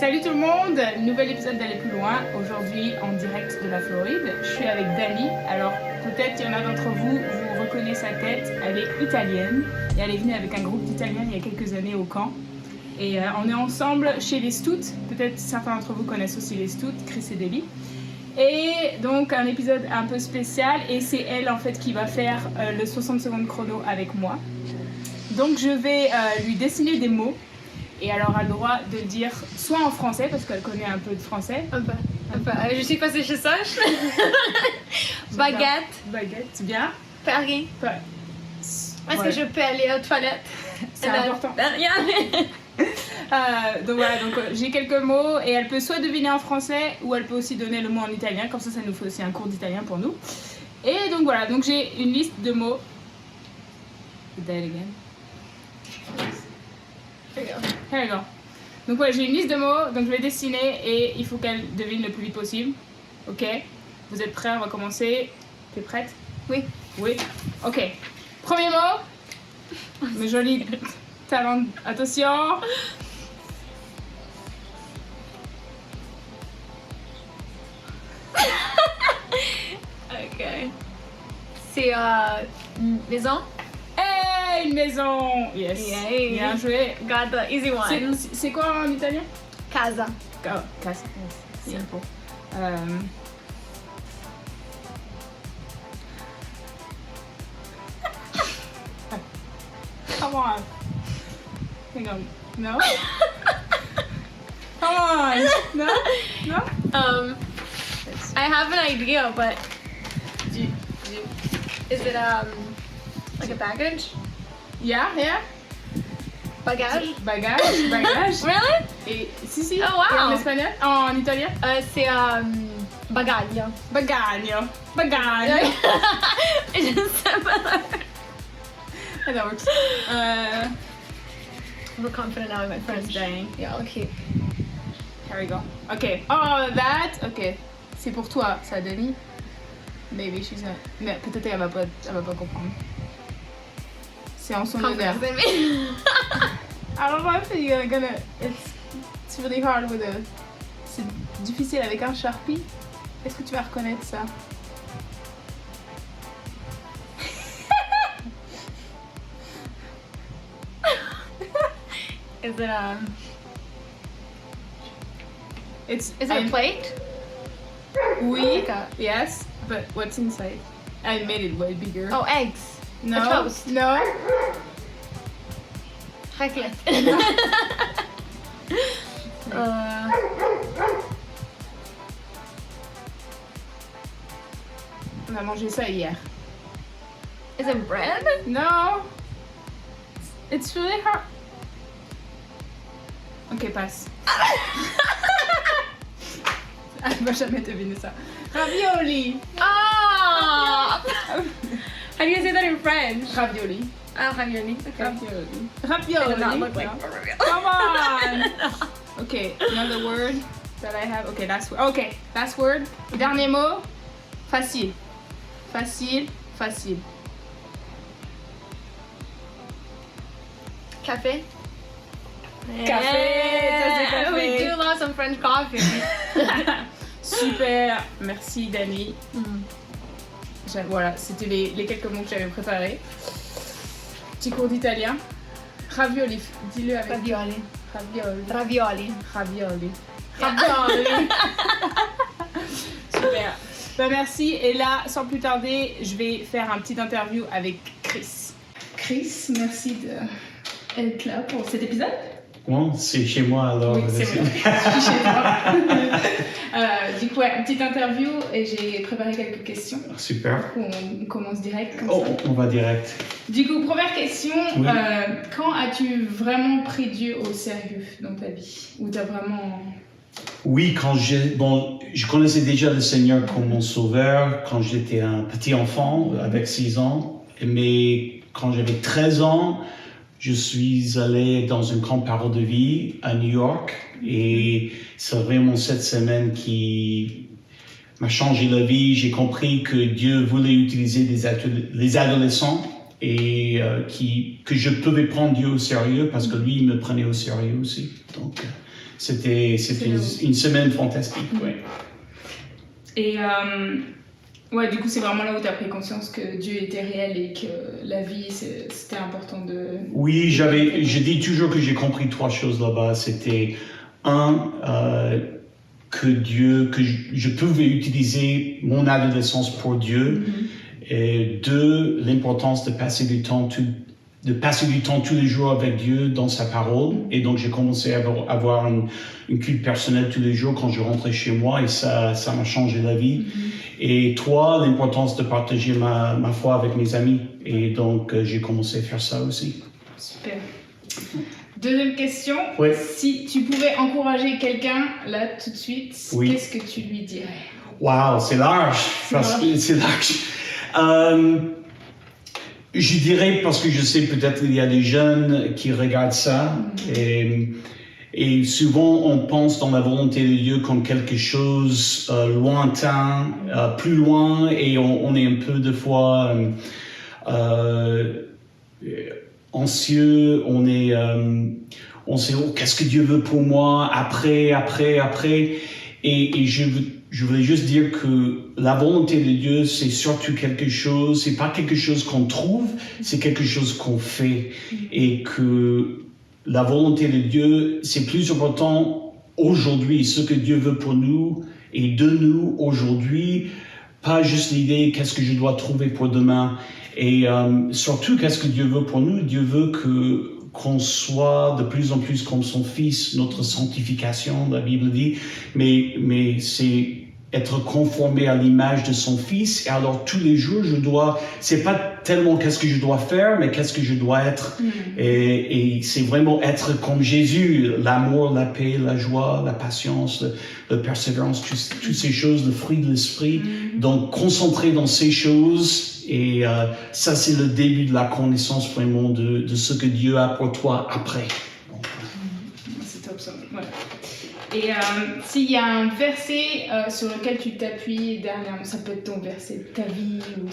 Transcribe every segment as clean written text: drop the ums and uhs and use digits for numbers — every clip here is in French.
Salut tout le monde, nouvel épisode d'Aller plus loin, aujourd'hui en direct de la Floride. Je suis avec Dani, alors peut-être il y en a d'entre vous, vous reconnaissez sa tête, elle est italienne et elle est venue avec un groupe d'Italiens il y a quelques années au camp. Et on est ensemble chez les Stouts, peut-être certains d'entre vous connaissent aussi les Stouts, Chris et Debbie. Et donc un épisode un peu spécial et c'est elle en fait qui va faire le 60 secondes chrono avec moi. Donc je vais lui dessiner des mots. Et alors, elle a le droit de dire soit en français, parce qu'elle connaît un peu de français. Un peu. Je suis passée chez Soch. Baguette. Baguette, c'est bien. Paris. Est-ce que je peux aller aux toilettes? C'est important. Donc voilà, j'ai quelques mots et elle peut soit deviner en français ou elle peut aussi donner le mot en italien. Comme ça nous fait aussi un cours d'italien pour nous. Et donc voilà, donc j'ai une liste de mots. That again. Here you go. Donc ouais, j'ai une liste de mots, donc je vais dessiner et il faut qu'elle devine le plus vite possible. Ok? Vous êtes prêts? On va commencer. T'es prête? Oui. Oui. Ok. Premier mot. Mes jolis talents. Attention. Ok. C'est maison. Hey, une maison. Yes. Yay. Bien joué. Got the easy one. C'est quoi en italien? Casa. Oh, casa. Yes. Simple. Come on. Hang on. No? Come on. No? No? I have an idea, but is it like a baggage? Yeah. Bagage? Bagage. Really? Et si. Oh wow. Et en espagnol? En italien? C'est bagaglio. Bagagno. It's just similar. That works. I'm confident now in my French. Dang. Yeah, I'll keep. Here we go. Okay. Oh, that. Okay. C'est pour toi, ça, Dani. Maybe she's not. Mais peut-être elle va pas comprendre. C'est en son honneur. Confidence in me. I don't know if you're gonna. It's really hard with a. C'est difficile avec un Sharpie. Est-ce que tu vas reconnaître ça? Is it Is it a plate? Oui. Yes. But what's inside? I made it way bigger. Oh, eggs. No. A toast. No. Raclette. On a mangé ça hier. Is it bread? No. It's really hard. Ok, passe. Elle va jamais deviner ça. Ravioli. Ah! How do you say that in French? Ravioli. Ravioli. Okay. Ravioli. It does not look like No. ravioli. Come on. Okay, another word that I have. Okay, last word. Dernier mot. Facile. Café. Café, ça, c'est café. We do love some French coffee. Super, merci Dani. Voilà, c'était les quelques mots que j'avais préparés. Petit cours d'italien. Ravioli, dis-le avec. Ravioli. Super. Ben merci. Et là, sans plus tarder, je vais faire un petit interview avec Chris. Chris, merci d'être là pour cet épisode. Bon, c'est chez moi alors. Oui, c'est vrai. Je suis chez moi. Du coup, une petite interview et j'ai préparé quelques questions. Super. On commence direct comme Oh, ça. on va direct. Du coup, première question. Oui. Quand as-tu vraiment pris Dieu au sérieux dans ta vie? Ou t'as vraiment... Oui, je connaissais déjà le Seigneur comme mon sauveur quand j'étais un petit enfant avec 6 ans. Mais quand j'avais 13 ans, je suis allé dans une grande parole de vie à New York et c'est vraiment cette semaine qui m'a changé la vie. J'ai compris que Dieu voulait utiliser les adolescents et que je pouvais prendre Dieu au sérieux parce que lui, il me prenait au sérieux aussi. Donc, C'était une semaine fantastique, ouais. Et ouais, du coup, c'est vraiment là où tu as pris conscience que Dieu était réel et que la vie, c'était important de... Oui, je dis toujours que j'ai compris 3 choses là-bas. C'était que je pouvais utiliser mon adolescence pour Dieu. Et 2, l'importance de passer du temps tous les jours avec Dieu dans sa parole. Et donc, j'ai commencé à avoir une culte personnelle tous les jours quand je rentrais chez moi et ça m'a changé la vie. Et 3, l'importance de partager ma foi avec mes amis. Et donc, j'ai commencé à faire ça aussi. Super. Deuxième question. Oui. Si tu pouvais encourager quelqu'un, là, tout de suite, Oui. qu'est-ce que tu lui dirais? Wow, c'est large. C'est large. Je dirais, parce que je sais peut-être qu'il y a des jeunes qui regardent ça, et souvent on pense dans la volonté de Dieu comme quelque chose lointain, plus loin, et on est un peu des fois anxieux, on sait qu'est-ce que Dieu veut pour moi après, et je voulais juste dire que la volonté de Dieu, c'est surtout quelque chose, c'est pas quelque chose qu'on trouve, c'est quelque chose qu'on fait. Et que la volonté de Dieu, c'est plus important aujourd'hui, ce que Dieu veut pour nous et de nous aujourd'hui, pas juste l'idée qu'est-ce que je dois trouver pour demain. Et surtout, qu'est-ce que Dieu veut pour nous? Dieu veut qu'on soit de plus en plus comme son Fils, notre sanctification, la Bible dit, mais c'est être conformé à l'image de son Fils. Et alors, tous les jours, c'est pas tellement qu'est-ce que je dois faire, mais qu'est-ce que je dois être. Et c'est vraiment être comme Jésus, l'amour, la paix, la joie, la patience, la persévérance, toutes ces choses, le fruit de l'esprit. Donc, concentrer dans ces choses. Et ça, c'est le début de la connaissance vraiment de ce que Dieu a pour toi après. C'est top ça. Ouais. Et s'il y a un verset sur lequel tu t'appuies dernièrement, ça peut être ton verset de ta vie ou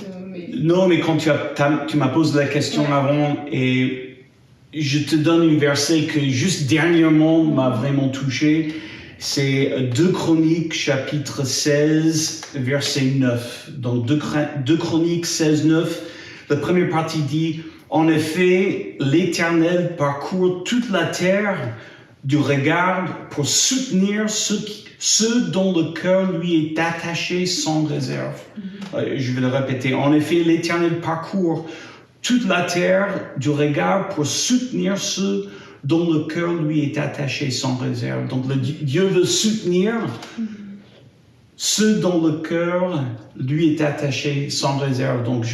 Non, mais quand tu m'as posé la question avant, et je te donne un verset que juste dernièrement m'a vraiment touché. C'est 2 Chroniques, chapitre 16, verset 9. Donc 2 Chroniques 16, 9. La première partie dit « En effet, l'Éternel parcourt toute la terre du regard pour soutenir ceux dont le cœur lui est attaché sans réserve. » Je vais le répéter. « En effet, l'Éternel parcourt toute la terre du regard pour soutenir ceux dont le cœur lui est attaché sans réserve. » Donc Dieu veut soutenir ceux dont le cœur lui est attaché sans réserve. Donc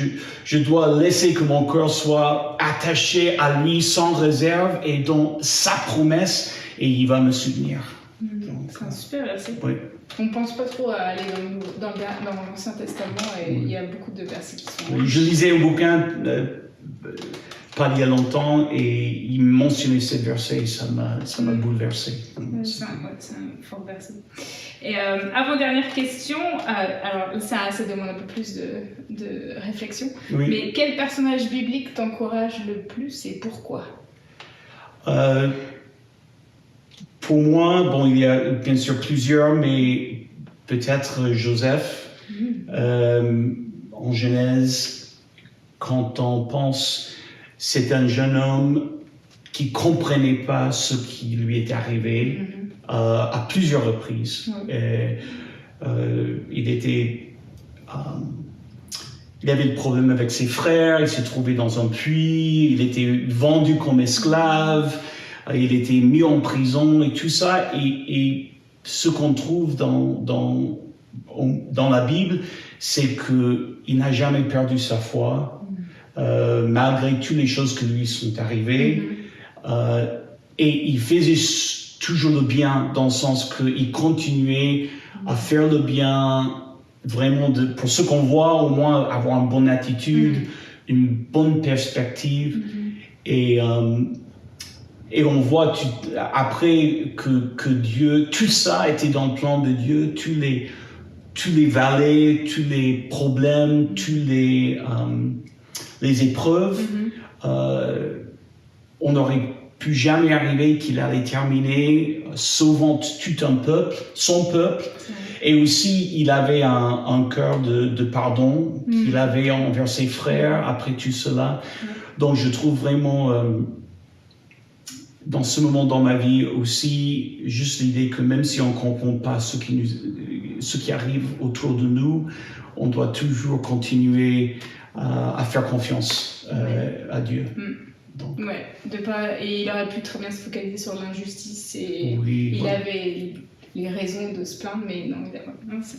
je dois laisser que mon cœur soit attaché à lui sans réserve et dans sa promesse, et il va me soutenir. C'est un super verset. Oui. On ne pense pas trop à aller dans l'Ancien Testament, et il y a beaucoup de versets qui sont... Je lisais un bouquin pas il y a longtemps, et il mentionnait ce verset, et ça m'a bouleversé. C'est un fort verset. Et avant-dernière question, alors ça demande un peu plus de réflexion, mais quel personnage biblique t'encourage le plus et pourquoi? Pour moi, bon, il y a bien sûr plusieurs, mais peut-être Joseph. En Genèse, quand on pense, c'est un jeune homme qui comprenait pas ce qui lui est arrivé à plusieurs reprises. Il avait le problème avec ses frères, il s'est trouvé dans un puits, il était vendu comme esclave, il était mis en prison et tout ça. Et ce qu'on trouve dans la Bible, c'est qu'il n'a jamais perdu sa foi, malgré toutes les choses qui lui sont arrivées. Et il faisait toujours le bien, dans le sens qu'il continuait à faire le bien, vraiment, pour ce qu'on voit, au moins avoir une bonne attitude, une bonne perspective. Et on voit après que Dieu, tout ça était dans le plan de Dieu, tous les vallées, tous les problèmes, tous les épreuves. On aurait plus jamais arriver qu'il allait terminer sauvant tout un peuple, son peuple. Et aussi, il avait un cœur de pardon qu'il avait envers ses frères après tout cela. Donc, je trouve vraiment, dans ce moment dans ma vie aussi, juste l'idée que même si on ne comprend pas ce qui arrive autour de nous, on doit toujours continuer à faire confiance à Dieu. Donc. Ouais, et il aurait pu très bien se focaliser sur l'injustice et il avait les raisons de se plaindre, mais non, c'est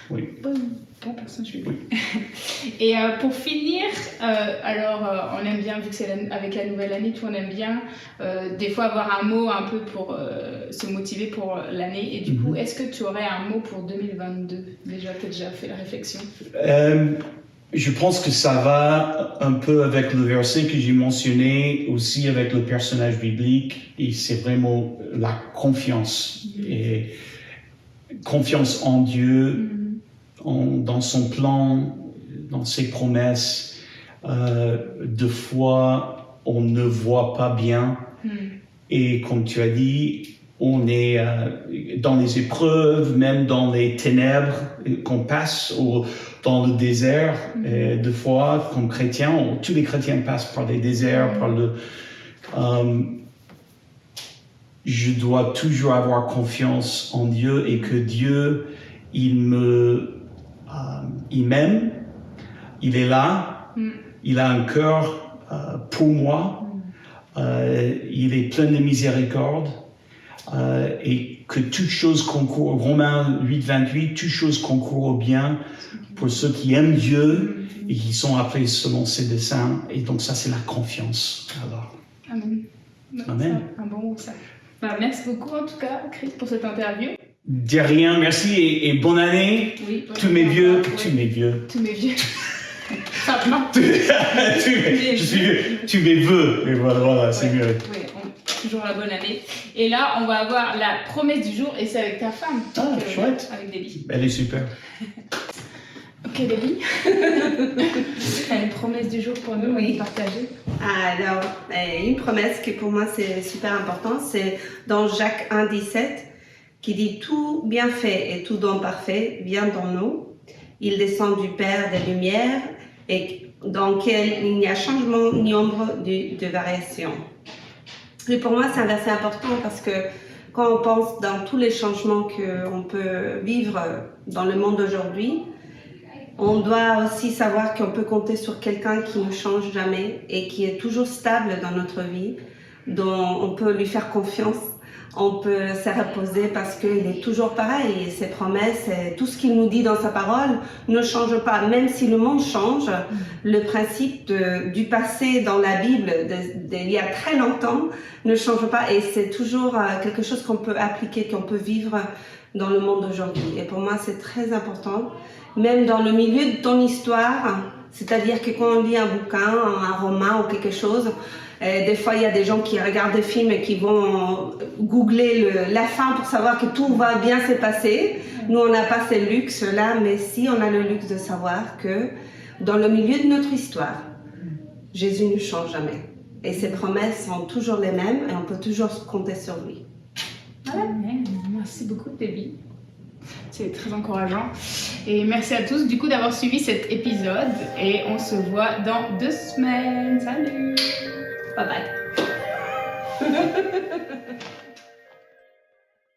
bon personne, je suis. Et pour finir, on aime bien, vu que c'est avec la nouvelle année, on aime bien des fois avoir un mot un peu pour se motiver pour l'année. Et du coup, est-ce que tu aurais un mot pour 2022 ? Déjà, tu as déjà fait la réflexion. Je pense que ça va un peu avec le verset que j'ai mentionné, aussi avec le personnage biblique, et c'est vraiment la confiance. Et confiance en Dieu, dans son plan, dans ses promesses. De fois, on ne voit pas bien. Et comme tu as dit, on est dans les épreuves, même dans les ténèbres qu'on passe, dans le désert. Et de fois, comme chrétiens, tous les chrétiens passent par des déserts, je dois toujours avoir confiance en Dieu et que Dieu, il m'aime, il est là, il a un cœur pour moi, il est plein de miséricorde et que toute chose concourt, Romains 8:28, toute chose concourt au bien pour ceux qui aiment Dieu et qui sont appelés selon ses desseins. Et donc ça, c'est la confiance. Alors. Amen. Amen. C'est un bon mot, ça. Merci beaucoup en tout cas, Chris, pour cette interview. De rien, merci et bonne année. Oui, tous mes vieux. Simplement. Je suis vieux. Tous mes vœux. Et voilà, c'est mieux. Oui, toujours la bonne année. Et là, on va avoir la promesse du jour et c'est avec ta femme. Ah, chouette. Avec Debbie. Elle est super. Ok, Debbie. Tu as une promesse du jour pour nous à partager? Alors, une promesse qui pour moi c'est super important, c'est dans Jacques 1,17 qui dit « Tout bienfait et tout don parfait vient dans nous. Il descend du Père des Lumières et dans lequel il n'y a changement ni ombre de variation. » Et pour moi, c'est un verset important parce que quand on pense dans tous les changements qu'on peut vivre dans le monde d'aujourd'hui, on doit aussi savoir qu'on peut compter sur quelqu'un qui ne change jamais et qui est toujours stable dans notre vie, dont on peut lui faire confiance, on peut se reposer parce qu'il est toujours pareil et ses promesses et tout ce qu'il nous dit dans sa parole ne change pas. Même si le monde change, le principe du passé dans la Bible d'il y a très longtemps ne change pas et c'est toujours quelque chose qu'on peut appliquer, qu'on peut vivre dans le monde d'aujourd'hui. Et pour moi, c'est très important. Même dans le milieu de ton histoire, c'est-à-dire que quand on lit un bouquin, un roman ou quelque chose, des fois il y a des gens qui regardent des films et qui vont googler la fin pour savoir que tout va bien se passer. Nous, on n'a pas ce luxe-là, mais si on a le luxe de savoir que dans le milieu de notre histoire, Jésus ne change jamais. Et ses promesses sont toujours les mêmes et on peut toujours compter sur lui. Amen. Merci beaucoup, Debbie. C'est très encourageant. Et merci à tous du coup d'avoir suivi cet épisode. Et on se voit dans 2 semaines. Salut! Bye bye!